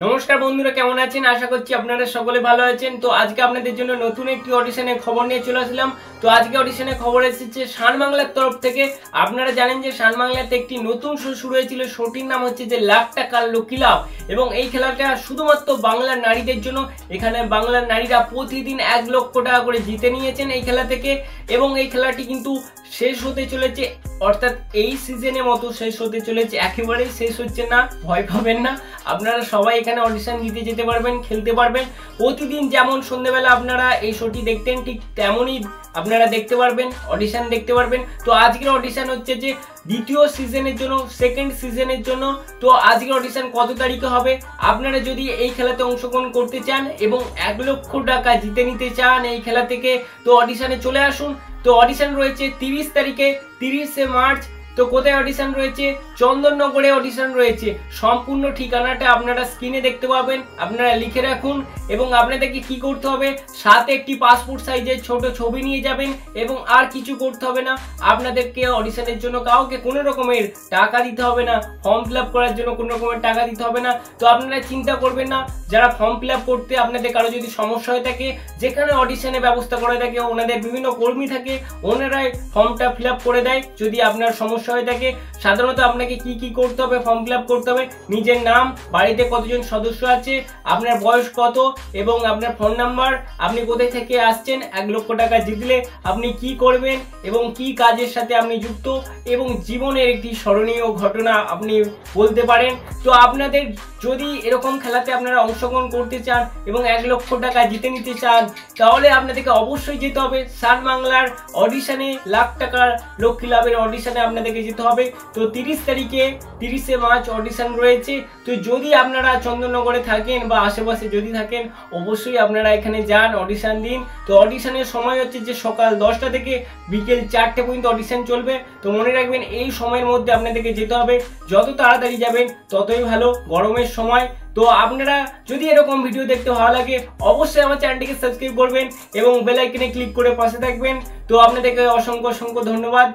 নমস্কার বন্ধুরা, কেমন আছেন? আশা করছি আপনারা সকলে ভালো আছেন। তো আজকে আপনাদের জন্য নতুন একটি অডিশনের খবর নিয়ে চলে আসলাম। তো আজকে অডিশনের খবর এসেছে শান বাংলার তরফ থেকে। আপনারা জানেন যে শান বাংলাতে একটি নতুন শো শুরু হয়েছিল। শোটির নাম হচ্ছে যে লাখ টাকার লকি লাভ, এবং এই খেলাটা শুধুমাত্র বাংলার নারীদের জন্য। এখানে বাংলার নারীরা প্রতিদিন 1 লক্ষ টাকা করে জিতে নিয়েছেন এই খেলা থেকে, এবং এই খেলাটি কিন্তু শেষ হতে চলেছে, অর্থাৎ এই সিজনের মতো শেষ হতে চলেছে। একেবারেই শেষ হচ্ছে না, ভয় পাবেন না। আপনারা সবাই এখানে অডিশন দিতে যেতে পারবেন, খেলতে পারবেন। প্রতিদিন যেমন সন্ধ্যেবেলা আপনারা এই শোটি দেখতেন, ঠিক তেমনই আপনারা দেখতে পারবেন, অডিশন দেখতে পারবেন। তো আজকের অডিশন হচ্ছে যে দ্বিতীয় সিজনের জন্য, সেকেন্ড সিজনের জন্য। তো আজকের অডিশন কত তারিখে হবে? আপনারা যদি এই খেলাতে অংশগ্রহণ করতে চান এবং 1 লক্ষ টাকা জিতে নিতে চান এই খেলা থেকে, তো অডিশনে চলে আসুন। তো অডিশন রয়েছে 30 তারিখে, 30শে মার্চ। তো কোথায় অডিশন রয়েছে? চন্দননগরে অডিশন রয়েছে। সম্পূর্ণ ঠিকানাটা আপনারা স্ক্রিনে দেখতে পাবেন, আপনারা লিখে রাখুন। এবং আপনাদেরকে কি করতে হবে? সাথে একটি পাসপোর্ট সাইজের ছোট ছবি নিয়ে যাবেন, এবং আর কিছু করতে হবে না। আপনাদেরকে অডিশনের জন্য কাউকে কোনো রকমের টাকা দিতে হবে না, ফর্ম ফিল আপ করার জন্য কোনো রকমের টাকা দিতে হবে না। তো আপনারা চিন্তা করবেন না, যারা ফর্ম ফিল আপ করতে আপনাদের কারো যদি সমস্যা হয়ে থাকে, যেখানে অডিশনের ব্যবস্থা করে থাকে, ওনাদের বিভিন্ন কর্মী থাকে, ওনারাই ফর্মটা ফিল আপ করে দেয়। যদি আপনার সমস্যা হয়ে থাকে, সাধারণত আপনাকে কি করতে হবে? ফর্ম ফিল আপ করতে হবে, নিজের নাম, বাড়িতে কতজন সদস্য আছে, আপনার বয়স কত, এবং আপনার ফোন নাম্বার, আপনি কোথায় থেকে আসছেন, 1 লক্ষ টাকা জিতলে আপনি কি করবেন এবং কি কাজের সাথে আপনি যুক্ত, এবং জীবনের একটি স্মরণীয় ঘটনা আপনি বলতে পারেন। তো আপনাদের যদি এরকম খেলাতে আপনারা অংশগ্রহণ করতে চান এবং 1 লক্ষ টাকা জিতে নিতে চান, তাহলে আপনাদেরকে অবশ্যই যেতে হবে শান বাংলার অডিশনে, লাখ টাকার লক্ষ্মী লাভের অডিশনে আপনাদেরকে যেতে হবে। তো 30 তারিখে, 30শে মার্চ অডিশন রয়েছে। তো যদি আপনারা চন্দননগরে থাকেন বা আশেপাশে যদি থাকেন, অবশ্যই আপনারা এখানে যান, অডিশন দিন। তো অডিশনের সময় হচ্ছে যে সকাল 10টা থেকে বিকেল 4টে পর্যন্ত অডিশন চলবে। তো মনে রাখবেন, এই সময়ের মধ্যে আপনাদেরকে যেতে হবে। যত তাড়াতাড়ি যাবেন ততই ভালো, গরমের সময়। তো আপনারা যদি এরকম ভিডিও দেখতে ভালো লাগে, অবশ্যই আমার চ্যানেলটিকে সাবস্ক্রাইব করবেন এবং বেল আইকনে ক্লিক করে পাশে থাকবেন। তো আপনাদেরকে অসংখ্য ধন্যবাদ।